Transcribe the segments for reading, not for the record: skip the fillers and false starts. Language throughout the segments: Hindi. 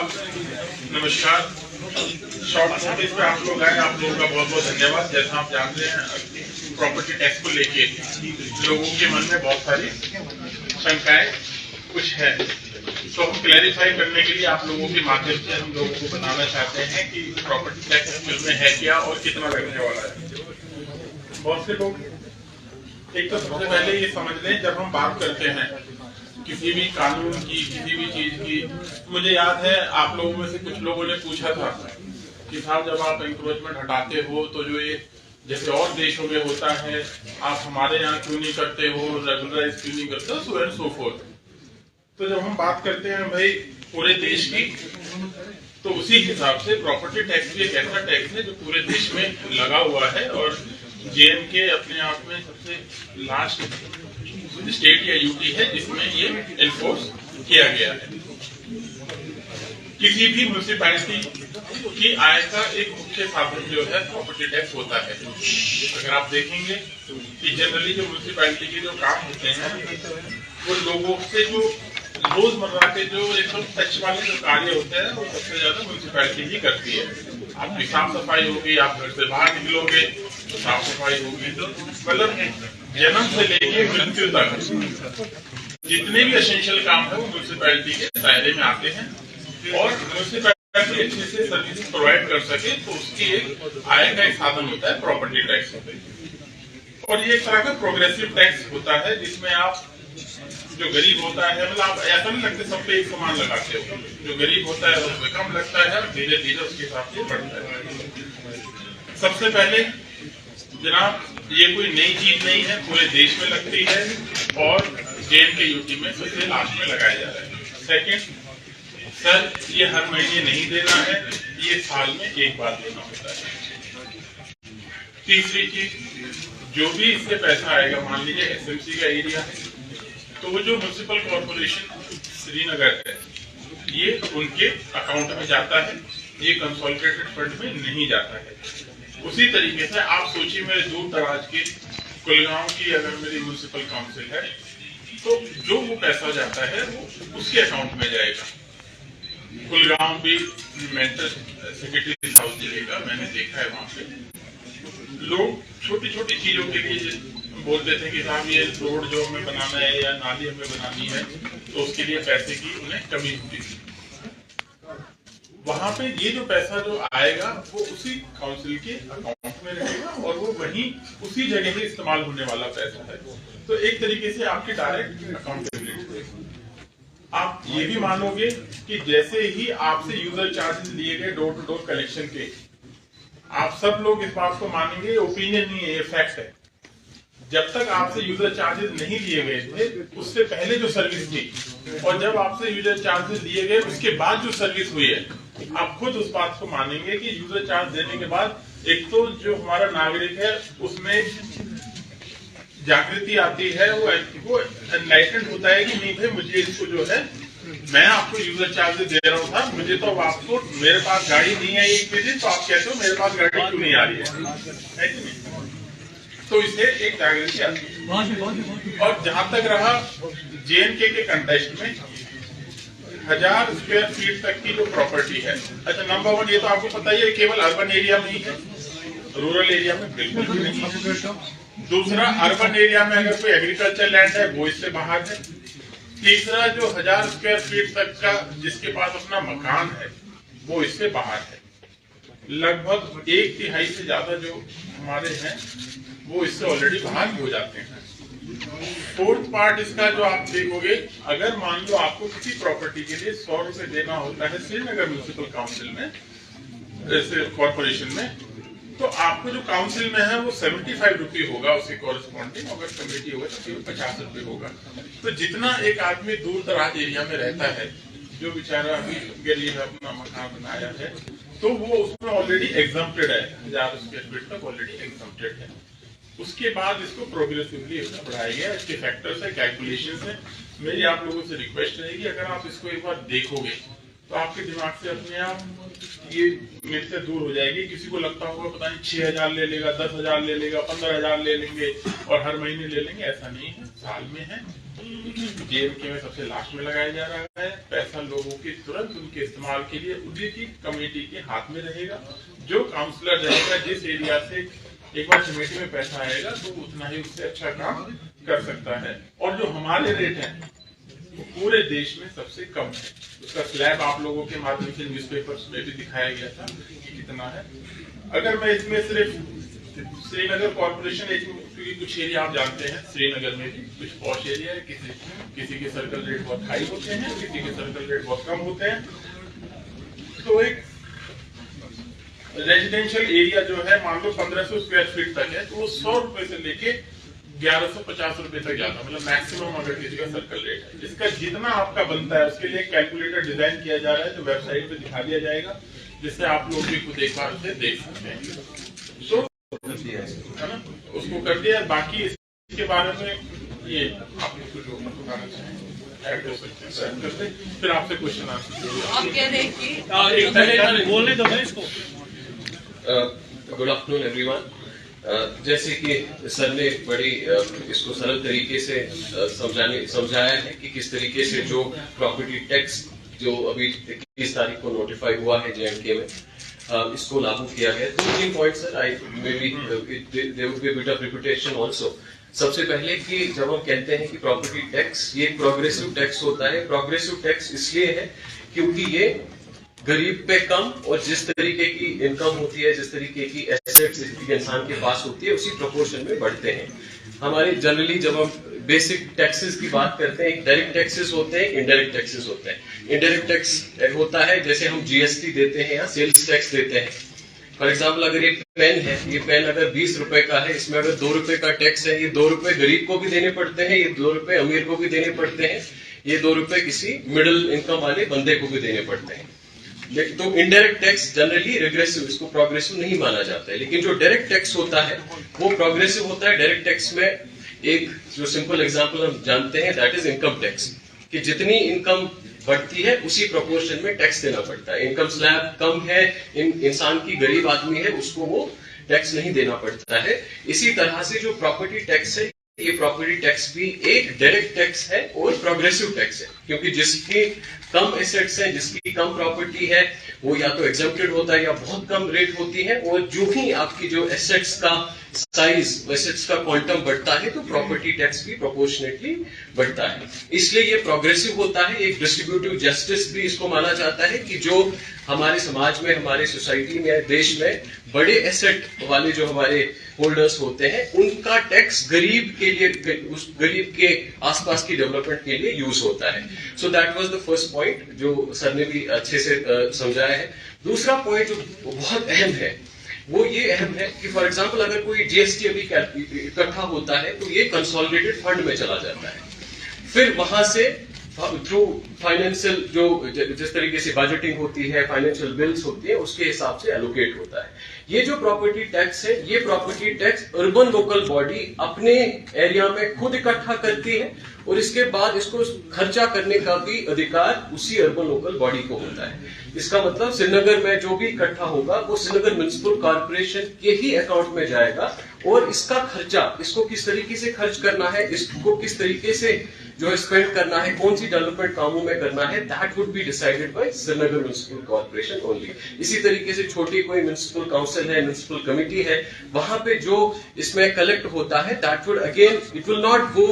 साहब नमस्कार। शॉर्ट नोटिस पे आप लोग आए, आप लोगों का बहुत बहुत धन्यवाद। जैसा आप जानते हैं प्रॉपर्टी टैक्स को लेके लोगों के मन में बहुत सारी शंकाएं कुछ है, तो हम क्लैरिफाई करने के लिए आप लोगों के माध्यम से हम लोगों को बताना चाहते हैं कि प्रॉपर्टी टैक्स में है क्या और कितना लगने वाला है। बहुत से लोग एक तो सबसे पहले ये समझ लें, जब हम बात करते हैं किसी भी कानून की, किसी भी चीज की, मुझे याद है आप लोगों में से कुछ लोगों ने पूछा था कि साहब जब आप एंक्रोचमेंट हटाते हो तो जो ये जैसे और देशों में होता है आप हमारे यहाँ क्यों नहीं करते हो, रेगुलराइज क्यों नहीं करते हो, सो एंड सो फोर्थ। तो जब हम बात करते हैं भाई पूरे देश की, तो उसी हिसाब से प्रॉपर्टी टैक्स भी एक ऐसा टैक्स है जो पूरे देश में लगा हुआ है और JNK अपने आप में सबसे लास्ट स्टेट या यूटी है जिसमें ये एनफोर्स किया गया है। किसी भी म्यूनिसिपैलिटी की आय का एक मुख्य साधन जो है प्रॉपर्टी टैक्स होता है। अगर आप देखेंगे कि जनरली जो म्यूनिसिपैलिटी के जो काम होते हैं वो लोगों से जो रोजमर्रा के जो एकदम टच वाले जो कार्य होते हैं वो सबसे ज्यादा म्यूनिसिपैलिटी ही करती है। आपकी साफ सफाई होगी, आप घर से बाहर निकलोगे तो साफ सफाई होगी, तो मतलब जन्म से लेके मृत्यु तक जितने भी एसेंशियल काम है वो म्यूनिसिपैलिटी के दायरे में आते हैं और म्यूनिसिपैलिटी अच्छे से सर्विस प्रोवाइड कर सके तो उसकी एक आय का एक साधन होता है प्रॉपर्टी टैक्स। और ये एक तरह का प्रोग्रेसिव टैक्स होता है जिसमें आप जो गरीब होता है, मतलब आप ऐसा नहीं लगता सब पे एक समान लगाते हो, जो गरीब होता है उसमें कम लगता है और धीरे धीरे उसके हिसाब से बढ़ता है। सबसे पहले जनाब ये कोई नई चीज नहीं है, पूरे देश में लगती है और JNK यूटी में सबसे लास्ट में लगाया जा रहा है। सेकेंड, सर ये हर महीने नहीं देना है, ये साल में एक बार देना होता है। तीसरी चीज, जो भी इससे पैसा आएगा, मान लीजिए SMC का एरिया है तो वो जो म्युनिसिपल कॉर्पोरेशन श्रीनगर है ये उनके अकाउंट में जाता है, ये कंसोलिडेटेड फंड में नहीं जाता है। उसी तरीके से आप सोचिए मेरे दूर दराज की कुलगांव की अगर मेरी म्युनिसिपल काउंसिल है तो जो वो पैसा जाता है वो उसके अकाउंट में जाएगा। कुलगांव भी मेंटल सेक्रेटरी हाउस जिलेगा, मैंने देखा है वहां पे लोग छोटी छोटी चीजों के लिए बोलते थे कि साहब ये रोड जो हमें बनाना है या नाली हमें बनानी है तो उसके लिए पैसे की उन्हें कमी होती थी। वहां पे ये जो पैसा जो आएगा वो उसी काउंसिल के अकाउंट में रहेगा और वो वहीं उसी जगह ही इस्तेमाल होने वाला पैसा है। तो एक तरीके से आपकी डायरेक्ट अकाउंटेबिलिटी। आप ये भी मानोगे कि जैसे ही आपसे यूजर चार्जेस लिए गए डोर टू डोर कलेक्शन के, आप सब लोग इस बात को मानेंगे, ओपिनियन नहीं है, ये फैक्ट है। जब तक आपसे यूजर चार्जेस नहीं लिए गए थे उससे पहले जो सर्विस थी और जब आपसे यूजर चार्जेस लिए गए उसके बाद जो सर्विस हुई है, आप खुद उस बात को मानेंगे कि यूजर चार्ज देने के बाद एक तो जो हमारा नागरिक है उसमें जागृति आती है, वो एनलाइटेंड होता है कि नहीं भाई मुझे इसको जो है मैं आपको यूजर चार्जेस दे रहा हूँ था, मुझे तो आपको मेरे पास गाड़ी नहीं है एक दिन तो आप कहते हो मेरे पास गाड़ी क्यों नहीं आ रही है कि नहीं? तो इसे एक जागृति आती है। और जहां तक रहा JNK के कंटेस्ट में 1000 स्क्वायर फीट तक की जो प्रॉपर्टी है, अच्छा नंबर वन ये तो आपको पता ही है केवल अर्बन एरिया में ही है, रूरल एरिया में बिल्कुल भी नहीं है। दूसरा, अर्बन एरिया में अगर कोई एग्रीकल्चर लैंड है वो इससे बाहर है। तीसरा, जो 1000 स्क्वायर फीट तक का जिसके पास अपना मकान है वो इससे बाहर है। लगभग 1/3 से ज्यादा जो हमारे हैं वो इससे ऑलरेडी बाहर हो जाते हैं। फोर्थ पार्ट इसका जो आप देखोगे, अगर मान लो आपको किसी प्रॉपर्टी के लिए 100 रुपए देना होता है श्रीनगर म्युनिसिपल काउंसिल में, कॉर्पोरेशन में, तो आपको जो काउंसिल में है वो 75 रुपये होगा उसके कॉरेस्पॉन्डिंग, अगर कमेटी होगा तो केवल 50 रुपये होगा। तो जितना एक आदमी दूर दराज एरिया में रहता है, जो बेचारा अभी गरीब है, अपना मकान बनाया है, तो वो उसमें ऑलरेडी एग्जम्प्टेड है, 1000 स्क्वायर फीट तक ऑलरेडी एग्जम्प्टेड है। उसके बाद इसको प्रोग्रेसिवली बढ़ाया गया, इसके फैक्टर्स है, कैलकुलेशंस है। मेरी आप लोगों से रिक्वेस्ट रहेगी अगर आप इसको एक बार देखोगे तो आपके दिमाग से अपने आप ये मेरे से दूर हो जाएगी। किसी को लगता होगा पता नहीं 6000 ले लेगा, 10,000 ले लेगा, 15,000 ले लेंगे और हर महीने ले लेंगे, ऐसा नहीं है। साल में है JNK में सबसे लास्ट में लगाया जा रहा है। पैसा लोगों के तुरंत उनके इस्तेमाल के लिए उसी कमेटी के हाथ में रहेगा। जो काउंसलर रहेगा जिस एरिया से एक बार कमेटी में पैसा आएगा तो उतना ही उससे अच्छा काम कर सकता है। और जो हमारे रेट है वो पूरे देश में सबसे कम है। उसका स्लैब आप लोगों के माध्यम से न्यूज़पेपर्स में भी दिखाया गया था कि कितना है। अगर मैं इसमें सिर्फ श्रीनगर कॉर्पोरेशन, क्योंकि कुछ एरिया आप जानते हैं श्रीनगर में भी कुछ पॉश एरिया है, किसी के सर्कल रेट बहुत हाई होते हैं, किसी के सर्कल रेट बहुत कम होते हैं। तो एक रेजिडेंशियल एरिया जो है मान लो 1500 स्क्वायर फीट तक है, तो वो 100 रुपए से लेके 1150 रुपए तक जाता, मतलब मैक्सिमम अगर किसी का सर्कल रेट है। इसका जितना आपका बनता है उसके लिए कैलकुलेटर डिजाइन किया जा रहा है, जो वेबसाइट पे दिखा दिया जाएगा, जिससे आप लोग भी खुद एक बार उसे देख सकते हैं। तो है ना, उसको कर दिया। बाकी इसके बारे में ये आप कुछ बताना चाहेंगे ऐड कर सकते हैं, फिर आपसे क्वेश्चन आप कह रहे हैं कि बोलने दो इसको। Good afternoon everyone. जैसे कि सर ने बड़ी इसको सरल तरीके से समझाया है कि किस तरीके से जो प्रॉपर्टी टैक्स जो अभी 21 तारीख को नोटिफाई हुआ है JNK में, इसको लागू किया गया। 2-3 point sir, I may be there would be a bit of repetition also. सबसे पहले कि जब हम कहते हैं कि प्रॉपर्टी टैक्स ये प्रोग्रेसिव टैक्स होता है। प्रोग्रेसिव टैक्स इसलिए है क्योंकि ये गरीब पे कम, और जिस तरीके की इनकम होती है, जिस तरीके की एसेट्स इंसान के पास होती है, उसी प्रोपोर्शन में बढ़ते हैं। हमारे जनरली जब हम बेसिक टैक्सेस की बात करते हैं, डायरेक्ट टैक्सेस होते हैं, इनडायरेक्ट टैक्सेस होते हैं। इनडायरेक्ट टैक्स होता है जैसे हम GST देते हैं या सेल्स टैक्स देते हैं। फॉर एग्जाम्पल, अगर एक पेन है, ये पेन अगर 20 रुपए का है, इसमें अगर 2 रुपए का टैक्स है, ये 2 रुपए गरीब को भी देने पड़ते हैं, ये 2 रुपए अमीर को भी देने पड़ते हैं, ये 2 रुपए किसी मिडिल इनकम वाले बंदे को भी देने पड़ते हैं। तो इनडायरेक्ट टैक्स जनरली रिग्रेसिव, इसको प्रोग्रेसिव नहीं माना जाता है। लेकिन जो डायरेक्ट टैक्स होता है वो प्रोग्रेसिव होता है। डायरेक्ट टैक्स में एक जो सिंपल एग्जांपल हम जानते हैं, दैट इज इनकम टैक्स, कि जितनी इनकम बढ़ती है उसी प्रोपोर्शन में टैक्स देना पड़ता है। इनकम स्लैब कम है, इंसान की गरीब आदमी है, उसको वो टैक्स नहीं देना पड़ता है। इसी तरह से जो प्रॉपर्टी टैक्स है, ये प्रॉपर्टी टैक्स भी एक डायरेक्ट टैक्स है और प्रोग्रेसिव टैक्स है, क्योंकि जिसकी कम एसेट्स हैं, जिसकी कम प्रॉपर्टी है, वो या तो एग्जम्प्टेड होता है या बहुत कम रेट होती है। और जो ही आपकी जो एसेट्स का साइज, एसेट्स का क्वांटम बढ़ता है, तो प्रॉपर्टी टैक्स भी प्रोपोर्शनेटली बढ़ता है। इसलिए ये प्रोग्रेसिव होता है। एक डिस्ट्रीब्यूटिव जस्टिस भी इसको माना जाता है कि जो हमारे समाज में, हमारे सोसाइटी में, देश में बड़े एसेट वाले जो हमारे होल्डर्स होते हैं, उनका टैक्स गरीब के लिए, उस गरीब के आसपास की डेवलपमेंट के लिए यूज होता है। So that was the first point जो सर ने भी अच्छे से समझाया है। दूसरा पॉइंट जो बहुत अहम है, वो ये अहम है कि फॉर एग्जांपल अगर कोई GST अभी इकट्ठा होता है तो ये कंसोलिडेटेड फंड में चला जाता है। फिर वहां से थ्रू फाइनेंशियल जो जिस तरीके से बजटिंग होती है, फाइनेंशियल बिल्स होती है, उसके हिसाब से एलोकेट होता है। ये जो प्रॉपर्टी टैक्स है, ये property tax urban local body अपने एरिया में खुद इकट्ठा करती है, और इसके बाद इसको खर्चा करने का भी अधिकार उसी अर्बन लोकल बॉडी को होता है। इसका मतलब श्रीनगर में जो भी इकट्ठा होगा वो श्रीनगर म्युनिसिपल कॉर्पोरेशन के ही अकाउंट में जाएगा, और इसका खर्चा, इसको किस तरीके से खर्च करना है, इसको किस तरीके से जो है स्पेंड करना है, कौन सी डेवलपमेंट कामों में करना है, that would be decided by Srinagar municipal corporation only. इसी तरीके से छोटी कोई म्युनिसिपल काउंसिल है, म्युनिसिपल कमिटी है, वहां पे जो इसमें कलेक्ट होता है, that would again, it will not go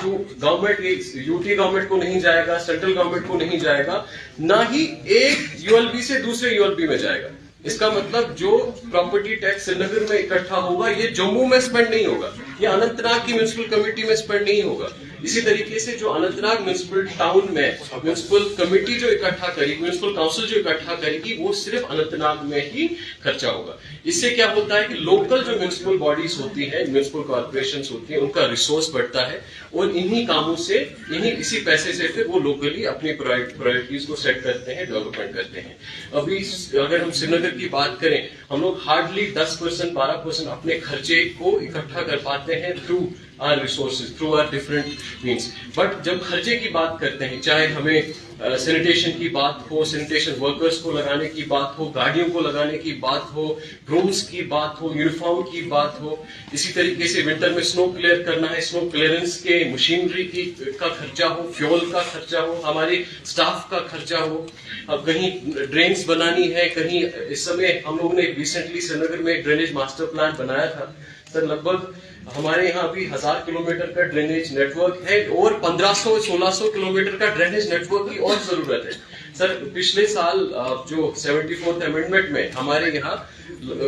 to government, UT government को नहीं जाएगा, सेंट्रल गवर्नमेंट को नहीं जाएगा, ना ही एक ULB से दूसरे ULB में जाएगा। इसका मतलब जो प्रॉपर्टी टैक्स श्रीनगर में इकट्ठा होगा, ये जम्मू में स्पेंड नहीं होगा, ये अनंतनाग की म्युनिसिपल कमेटी में स्पेंड नहीं होगा। इसी तरीके से जो अनंतनाग म्युनिसिपल टाउन में म्युनिसिपल कमेटी जो इकट्ठा करेगी, म्युनिसिपल काउंसिल जो इकट्ठा करेगी, वो सिर्फ अनंतनाग में ही खर्चा होगा। इससे क्या होता है कि लोकल जो म्युनिसिपल बॉडीज होती है, म्युनिसिपल कॉर्पोरेशंस होती है, उनका रिसोर्स बढ़ता है, और इन्हीं कामों से, इसी पैसे से फिर वो लोकली अपनी प्रायोरिटीज को सेट करते हैं, डेवलपमेंट करते हैं। अभी अगर हम श्रीनगर की बात करें, हम लोग हार्डली 10%, 12% अपने खर्चे को इकट्ठा कर पाते हैं through our resources through our different means. But जब खर्चे की बात करते हैं, चाहे हमें सैनिटेशन की बात हो, सैनिटेशन वर्कर्स को लगाने की बात हो, गाड़ियों को लगाने की बात हो, ब्रूम्स की बात हो, यूनिफॉर्म की बात हो, इसी तरीके से विंटर में स्नो क्लियर करना है, स्नो क्लियरेंस के मशीनरी का खर्चा हो, फ्यूल का खर्चा हो, हमारे स्टाफ का खर्चा हो, अब कहीं ड्रेन्स बनानी है, कहीं इस समय हम लोगों ने रिसेंटली श्रीनगर में ड्रेनेज मास्टर प्लान बनाया था सर, लगभग हमारे यहाँ अभी 1000 किलोमीटर का ड्रेनेज नेटवर्क है और 1500-1600 किलोमीटर का ड्रेनेज नेटवर्क की और जरूरत है सर। पिछले साल जो 74th अमेंडमेंट में हमारे यहाँ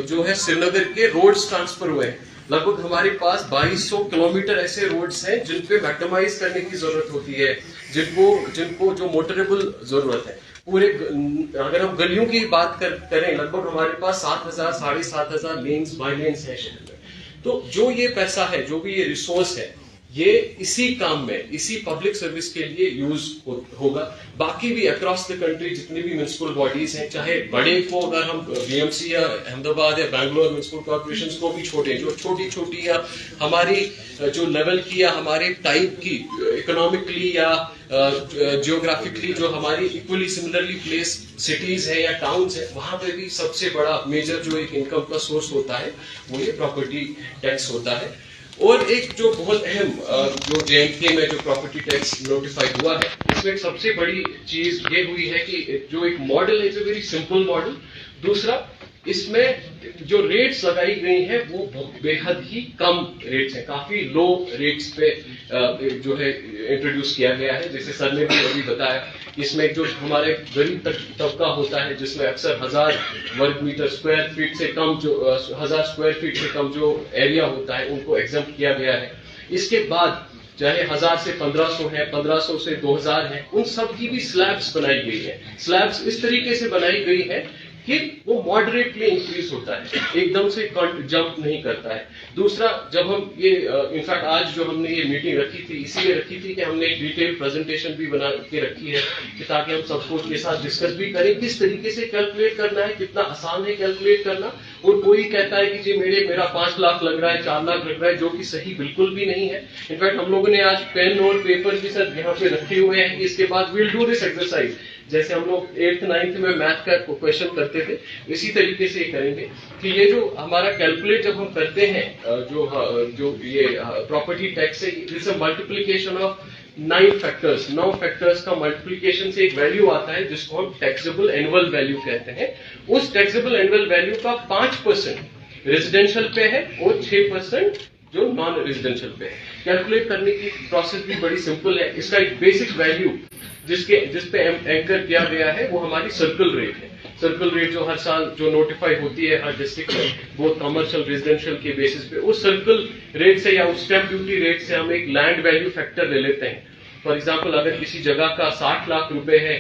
जो है श्रीनगर के रोड्स ट्रांसफर हुए हैं, लगभग हमारे पास 2200 किलोमीटर ऐसे रोड्स हैं जिन पे मैक्सिमाइज करने की जरूरत होती है, जिनको जो मोटरेबल जरूरत है। पूरे अगर हम गलियों की बात करें, लगभग हमारे पास 7000-7500 लेन्स बाई लेन्स है शहर में। तो जो ये पैसा है, जो भी ये रिसोर्स है, ये इसी काम में, इसी पब्लिक सर्विस के लिए यूज होगा। बाकी भी अक्रॉस द कंट्री जितनी भी म्युनिसिपल बॉडीज हैं, चाहे बड़े को अगर हम बीएमसी या अहमदाबाद या बैंगलोर म्युनिसिपल कॉर्पोरेशन को भी छोटे, जो छोटी छोटी या हमारी जो लेवल की या हमारे टाइप की इकोनॉमिकली या जियोग्राफिकली जो हमारी इक्वली सिमिलरली प्लेस सिटीज है या टाउन्स है, वहां पे भी सबसे बड़ा मेजर जो एक इनकम का सोर्स होता है वो ये प्रॉपर्टी टैक्स होता है। और एक जो बहुत अहम जो जेएनके में जो प्रॉपर्टी टैक्स नोटिफाई हुआ है, इसमें सबसे बड़ी चीज ये हुई है कि जो एक मॉडल है, it's a very simple model. दूसरा, इसमें जो रेट्स लगाई गई हैं वो बेहद ही कम रेट्स हैं, काफी लो रेट्स पे जो है इंट्रोड्यूस किया गया है। जैसे सर ने भी अभी बताया, इसमें जो हमारे गरीब तबका होता है, जिसमें अक्सर 1000 वर्ग मीटर स्क्वायर फीट से कम, जो 1000 स्क्वायर फीट से कम जो एरिया होता है, उनको एग्जम्प्ट किया गया है। इसके बाद चाहे 1000 से 1500 है, 1500 से 2000 है, उन सब की भी स्लैब्स बनाई गई है। स्लैब्स इस तरीके से बनाई गई है कि वो मॉडरेटली इंक्रीज होता है, एकदम से जंप नहीं करता है। दूसरा, जब हम ये इनफैक्ट आज जो हमने ये मीटिंग रखी थी, इसीलिए रखी थी कि हमने एक डिटेल प्रेजेंटेशन भी बना के रखी है कि ताकि हम सबको के साथ डिस्कस भी करें किस तरीके से कैलकुलेट करना है, कितना आसान है कैलकुलेट करना। और कोई कहता है कि जी मेरा 5 लाख लग रहा है, 4 लाख लग रहा है, जो कि सही बिल्कुल भी नहीं है। इनफैक्ट हम लोगों ने आज पेन और पेपर भी सर यहाँ पे रखे हुए हैं कि इसके बाद विल डू दिस एक्सरसाइज, जैसे हम लोग 8th 9th में मैथ का क्वेश्चन करते थे, इसी तरीके से करेंगे कि ये जो हमारा कैलकुलेट जब हम करते हैं, जो ये प्रॉपर्टी टैक्स है, it's a multiplication of 9 factors, 9 factors का मल्टीप्लिकेशन से एक वैल्यू आता है जिसको हम टैक्सेबल एनुअल वैल्यू कहते हैं। उस टैक्सेबल एनुअल वैल्यू का 5% रेजिडेंशियल पे है और 6% जो नॉन रेजिडेंशियल पे है। कैलकुलेट करने की प्रोसेस भी बड़ी सिंपल है। इसका एक बेसिक वैल्यू जिसपे एंकर किया गया है वो हमारी सर्कल रेट है। सर्कल रेट जो हर साल जो नोटिफाई होती है हर डिस्ट्रिक्ट में, वो कमर्शियल रेजिडेंशियल के बेसिस पे, उस सर्कल रेट से या उस स्टैंप ड्यूटी रेट से हम एक लैंड वैल्यू फैक्टर ले लेते हैं। फॉर एग्जाम्पल, अगर किसी जगह का 60 लाख रुपए है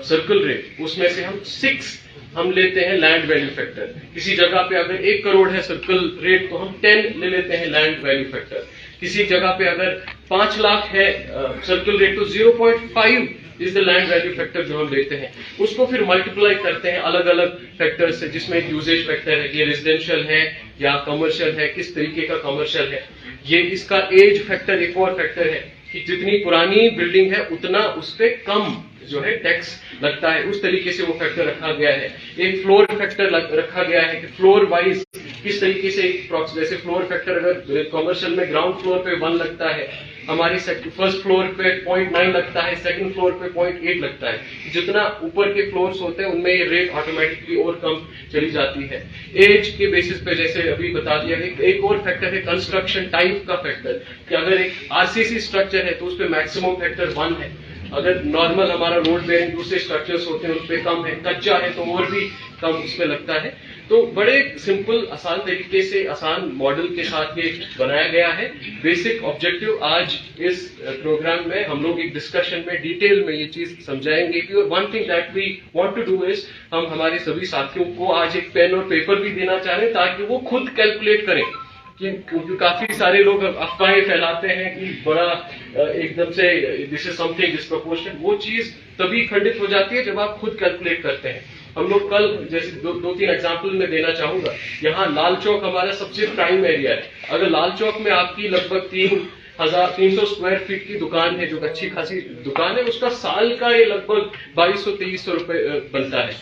सर्कल रेट, उसमें से हम 6 हम लेते हैं लैंड वैल्यू फैक्टर। किसी जगह पे अगर 1 करोड़ है सर्कल रेट, तो हम 10 ले लेते हैं लैंड वैल्यू फैक्टर। किसी जगह पे अगर 5 लाख है सर्कल रेट, तो 0.5 is the land value factor जो हम लेते हैं। उसको फिर मल्टीप्लाई करते हैं अलग अलग फैक्टर से, जिसमें एक यूजेज फैक्टर है, ये रेजिडेंशियल है या कमर्शियल है, किस तरीके का कमर्शियल है। ये इसका एज फैक्टर एक और फैक्टर है कि जितनी पुरानी बिल्डिंग है उतना उस पर कम जो है टैक्स लगता है, उस तरीके से वो फैक्टर रखा गया है। एक फ्लोर फैक्टर रखा गया है कि फ्लोर वाइज किस तरीके से, जैसे फ्लोर फैक्टर अगर कमर्शियल में ग्राउंड फ्लोर पे 1 लगता है, हमारी फर्स्ट फ्लोर पे 0.9 लगता है, सेकंड फ्लोर पे 0.8 लगता है। जितना ऊपर के फ्लोर्स होते हैं उनमें ये रेट ऑटोमेटिकली और कम चली जाती है। एज के बेसिस पे जैसे अभी बता दिया है। एक और फैक्टर है कंस्ट्रक्शन टाइप का फैक्टर, कि अगर एक आरसीसी स्ट्रक्चर है तो उस पर मैक्सिमम फैक्टर 1 है। अगर नॉर्मल हमारा रोड बेयरिंग दूसरे स्ट्रक्चर्स होते हैं उस पर कम है, कच्चा है तो और भी कम उसमें लगता है। तो बड़े सिंपल आसान तरीके से, आसान मॉडल के साथ ये बनाया गया है। बेसिक ऑब्जेक्टिव आज इस प्रोग्राम में हम लोग एक डिस्कशन में डिटेल में ये चीज समझाएंगे भी। और one thing that we want to do is, हम हमारे सभी साथियों को आज एक पेन और पेपर भी देना चाह रहे हैं ताकि वो खुद कैलकुलेट करें। क्योंकि काफी सारे लोग अफवाहें फैलाते हैं कि बड़ा एकदम से दिस इज समथिंग डिस्प्रपोर्शनेट, वो चीज तभी खंडित हो जाती है जब आप खुद कैलकुलेट करते हैं। हम लोग कल जैसे दो तीन एग्जाम्पल में देना चाहूंगा। यहाँ लाल चौक हमारा सबसे प्राइम एरिया है। अगर लाल चौक में आपकी लगभग 3,300 स्क्वायर फीट की दुकान है, जो अच्छी खासी दुकान है, उसका साल का ये लगभग 2200-2300 रुपए बनता है,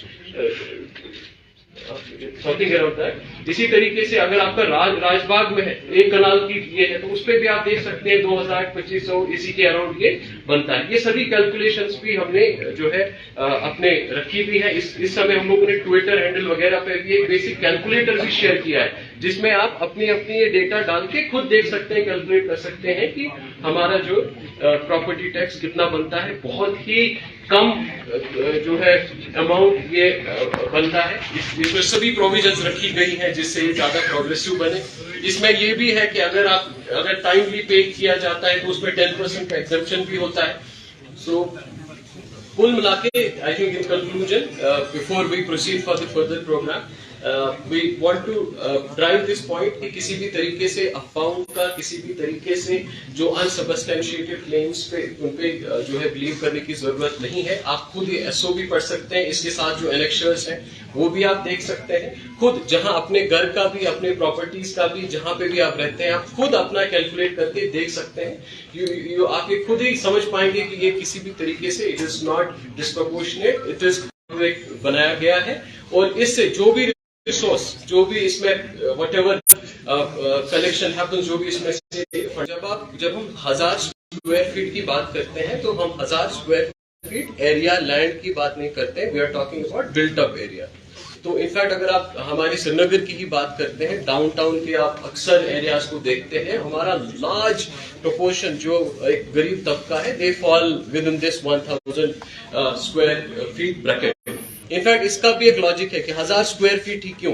समथिंग अराउंड दैट। इसी तरीके से अगर आपका राजबाग में है, 1 कनाल की ये है, तो उस पर भी आप देख सकते हैं 2000-2500 इसी के अराउंड ये बनता है। ये सभी कैलकुलेशंस भी हमने जो है अपने रखी भी है। इस समय हम लोगों ने ट्विटर हैंडल वगैरह पे भी एक बेसिक कैलकुलेटर भी शेयर किया है, जिसमें आप अपनी ये डेटा डाल के खुद देख सकते हैं, कैलकुलेट कर सकते हैं कि हमारा जो प्रॉपर्टी टैक्स कितना बनता है। बहुत ही कम जो है अमाउंट ये बनता है। इसमें सभी प्रोविजंस रखी गई हैं जिससे ये ज्यादा प्रोग्रेसिव बने। इसमें ये भी है कि अगर टाइमली पे किया जाता है तो उसमें 10% का एग्जम्पशन भी होता है। सो कुल मिलाके I think in conclusion, before we proceed for the further program, we want to drive this point कि किसी भी तरीके से अफवाहों का, किसी भी तरीके से जो अनसबस्टेंशिएटेड क्लेम्स पे उनपे जो है बिलीव करने की जरूरत नहीं है। आप खुद ये एसओ पढ़ सकते हैं, इसके साथ जो एनेक्शर्स हैं वो भी आप देख सकते हैं। खुद जहां अपने घर का भी, अपने प्रॉपर्टीज का भी, जहां पे भी आप रहते हैं, आप खुद अपना कैलकुलेट करके देख सकते हैं। आप ये खुद ही समझ पाएंगे कि ये किसी भी तरीके से it is not disproportionate, it is बनाया गया है। और इससे जो भी रिसोर्स, जो भी इसमें व्हाटएवर कलेक्शन हैपेंस, जो भी इसमें से जब हम 1000 स्क्वायर फीट की बात करते हैं तो हम 1000 स्क्वायर फीट एरिया लैंड की बात नहीं करते, we are talking about built up area. तो इनफैक्ट अगर आप हमारे श्रीनगर की ही बात करते हैं, डाउनटाउन के आप अक्सर एरियाज को देखते हैं, हमारा लार्ज प्रोपोर्शन जो एक गरीब तबका है, they fall with in this 1000 square feet bracket. In fact इसका भी एक लॉजिक है कि 1000 स्क्वायर फीट ही क्यों?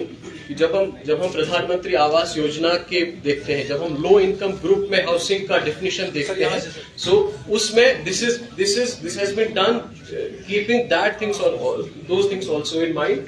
जब हम प्रधानमंत्री आवास योजना के देखते हैं, जब हम लो इनकम ग्रुप में हाउसिंग का डेफिनेशन देखते हैं, सो उसमें this has been done keeping that things और those things also in mind.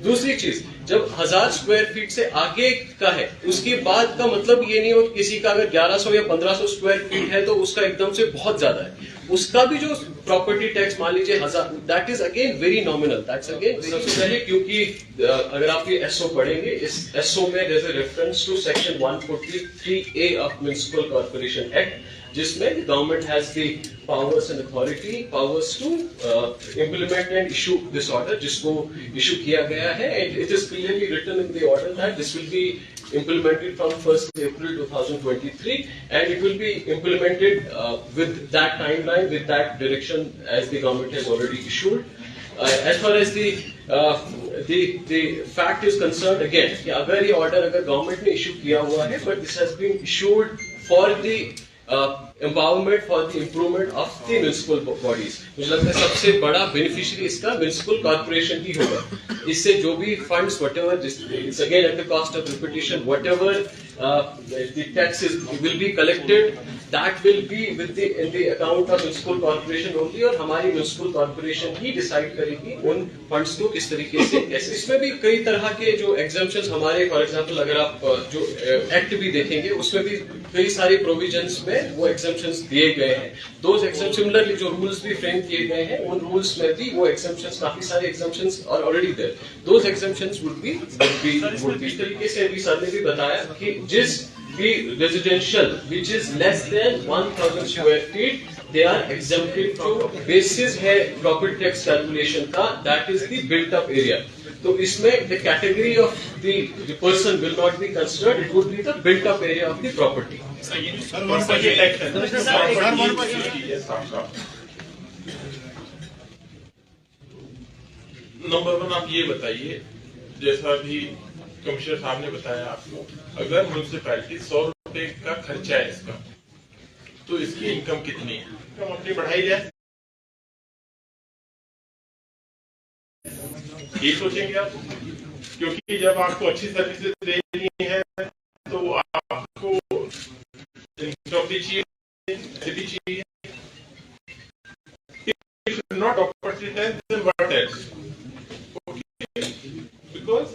दूसरी चीज, जब 1000 स्क्वायर फीट से आगे का है, उसके बाद का मतलब ये नहीं हो कि किसी का अगर 1100 या 1500 स्क्वायर फीट है तो उसका एकदम से बहुत ज्यादा है। उसका भी जो प्रॉपर्टी टैक्स मान लीजिए 1000, that is again very nominal, that's again सबसे पहले, क्योंकि अगर आप ये एसओ पढ़ेंगे, इस एसओ में there is a reference to section 143A of municipal corporation act, जिसमें government has the powers and authority to implement and issue this order, जिसको इशू किया गया है। It is clearly written in the order that this will be implemented from 1st April 2023, and it will be implemented with that timeline, with that direction as the government has already issued. As far as the fact is concerned, again, कि अगर ये order अगर government ने issue किया हुआ है, but this has been issued for the empowerment, for the improvement of the municipal bodies. मुझे लगता है सबसे बड़ा बेनिफिशियरी इसका म्युनिसिपल कॉर्पोरेशन ही होगा। इससे जो भी funds, whatever, it's again at the cost of repetition, whatever the taxes will be collected, that will be in the account of municipal corporation only, और हमारी म्युनिसिपल कॉर्पोरेशन ही डिसाइड करेगी उन फंड्स को किस तरीके से कैसे। इसमें भी कई तरह के जो एग्जाम्पशंस हमारे, फॉर एग्जांपल अगर आप जो एक्ट भी देखेंगे, उसमें भी कई सारे प्रोविजंस में वो एग्जाम्पशंस दिए गए हैं। दोज एग्जाम्पशन, सिमिलरली जो रूल्स भी फ्रेम किए गए हैं, उन रूल्स में भी वो एग्जाम्पशंस, काफी सारे exemptions are already there. Those exemptions would be इस तरीके से अभी सर ने भी बताया कि जिस भी residential which is less than 1000 square feet, they are exempted from basis है प्रॉपर्टी टैक्स कैलकुलेशन का, that is the built up area। तो इसमें the category of the person will not be considered, it would be the built up area of the property। Number 1 आप ये बताइए, जैसा भी कमिश्नर साहब ने बताया आपको, अगर म्युनिसिपैलिटी 100 रुपए का खर्चा है इसका, तो इसकी इनकम कितनी है? इनकम अपनी बढ़ाई जाए, ये सोचेंगे आप, क्योंकि जब आपको अच्छी सर्विसेज देनी है तो आपको इनकम भी चाहिए, If not property tax, then what else? Okay, because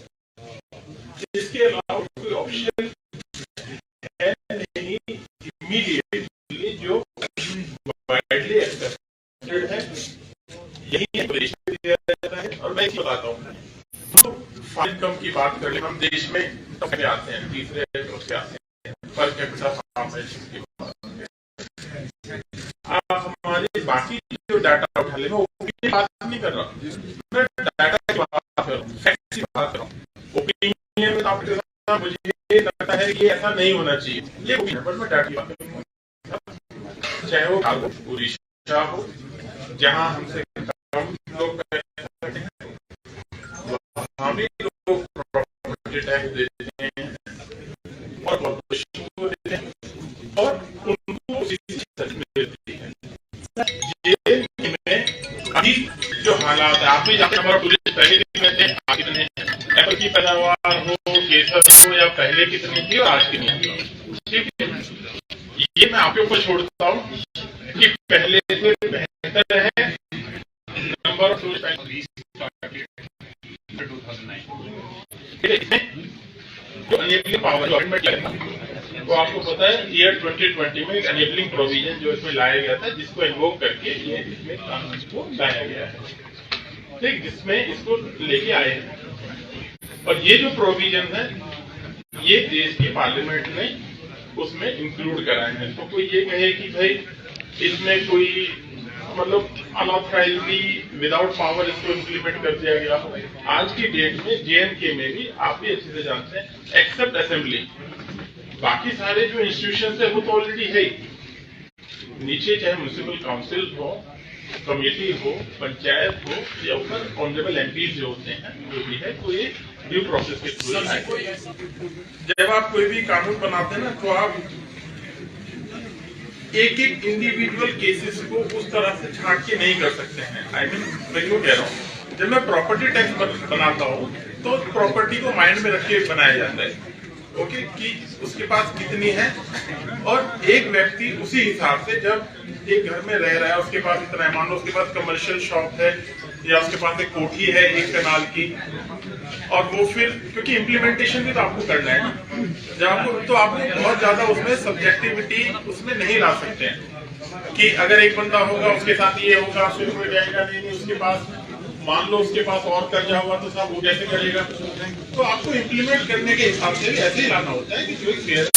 इसके अलावा कोई ऑप्शन है नहीं इमीडिएटली जो वाइडली एक्सेप्टेड है, यही दिया जाता है। और मैं बताता हूँ, इनकम की बात कर ले, हम देश में सबसे आते हैं, तीसरे उससे आते हैं पर कैपिटा फॉर्मेशन की बात। आप हमारे बाकी जो डाटा उठा ले, मैं ओपिनियन बात नहीं कर रहा हूँ, मैं डाटा की बात कर रहा हूँ, फैक्ट की बात कर रहा हूँ। ओपिनियन में आपके साथ मुझे लगता है कि ऐसा नहीं होना चाहिए, ये ओपिनियन, पर मैं डाटा की बात कर रहा हूँ। चाहे वो उड़ीसा हो जहाँ हमसे कम लोग वहाँ भी लोग प्रॉपर्टी टैक्स देते हैं और कॉर्पोरेशन को देते हैं और उनको मिलती है। जेल में अभी जो हालात है, आप भी जानते हैं, हमारा टूरिस्ट पहले कितने थे, आज कितने, एप्पल की पैदावार हो, केसर हो, या पहले कितनी थी और आज कितनी। ठीक है, ये मैं आपके ऊपर छोड़ता हूँ कि पहले से बेहतर है। नंबर ऑफ टूरिस्ट 2009 जो एनेबलिंग पावर गवर्नमेंट है, वो आपको पता है ईयर 2020 में एक एनेबलिंग प्रोविजन जो इसमें लाया गया था, जिसको इन्वोक करके ये इसमें कानून को लाया गया है, ठीक, जिसमें इसको लेके आए हैं। और ये जो प्रोविजन है ये देश की पार्लियामेंट ने उसमें इंक्लूड कराए हैं। तो कोई ये कहे कि भाई इसमें कोई मतलब अनऑथराइजली विदाउट पावर इसको इम्प्लीमेंट कर दिया गया, आज की डेट में JNK में भी आप भी अच्छे से जानते हैं, एक्सेप्ट असेंबली, बाकी सारे जो इंस्टीट्यूशन है वो तो ऑलरेडी है। नीचे चाहे म्युनिसिपल काउंसिल हो, कमेटी हो, पंचायत हो, या ऊपर ऑनरेबल MPs जो होते हैं, जो भी है, तो ये ड्यू प्रोसेस के थ्रू है। जब आप कोई भी कानून बनाते हैं ना, तो आप एक एक इंडिविजुअल केसेस को उस तरह से छांट के नहीं कर सकते हैं। I mean, मैं क्यों कह रहा हूँ, जब मैं प्रॉपर्टी टैक्स बनाता हूँ तो प्रॉपर्टी को माइंड में रख के बनाया जाता है, ओके, कि उसके पास कितनी है, और एक व्यक्ति उसी हिसाब से जब एक घर में रह रहा है, उसके पास इतना है, मान लो उसके पास कमर्शियल शॉप है या उसके पास एक कोठी है 1 कनाल की, और वो फिर क्योंकि इम्प्लीमेंटेशन भी तो आपको करना है ना, जब आपको तो आपको बहुत ज्यादा उसमें सब्जेक्टिविटी उसमें नहीं ला सकते हैं कि अगर एक बंदा होगा उसके साथ ये होगा, फिर कोई जाएगा नहीं, उसके पास मान लो उसके पास और कर्जा हुआ तो साहब वो कैसे करेगा। तो आपको इम्प्लीमेंट करने के हिसाब से ऐसे ही लाना होता है कि जो फेयर